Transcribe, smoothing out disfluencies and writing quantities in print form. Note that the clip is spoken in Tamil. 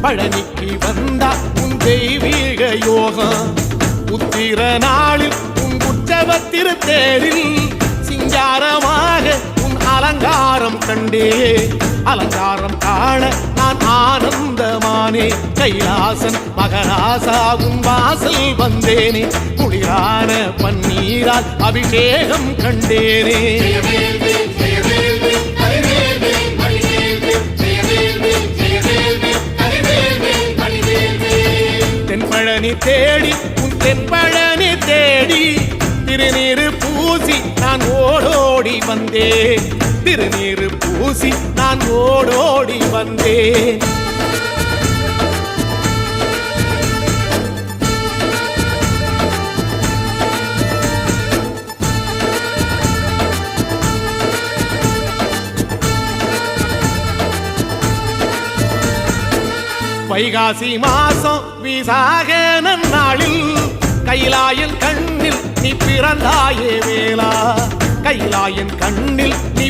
பழனிக்கு வந்தா உன் தெய்வீக யோகம் உத்திர நாளில் உன் உற்சவ திருத்தேரில் சிங்காரமாக உன் அலங்காரம் கண்டே அலங்காரம் காண நான் ஆனந்தமானே கைலாசன் மகராசா உன் வாசல் வந்தேனே குளிரான பன்னீரால் அபிஷேகம் கண்டேனே தென்பழனி தேடி உன் தென்பழனி தேடி திருநீரு பூசி நான் ஓடோடி வந்தேன் திருநீரு பூசி நான் ஓடோடி வந்தேன் வைகாசி மாசம் விசாக நன்னாளில் கைலாயன் கண்ணில் நீ பிறந்தாயே வேளா கைலாயன் கண்ணில் நீ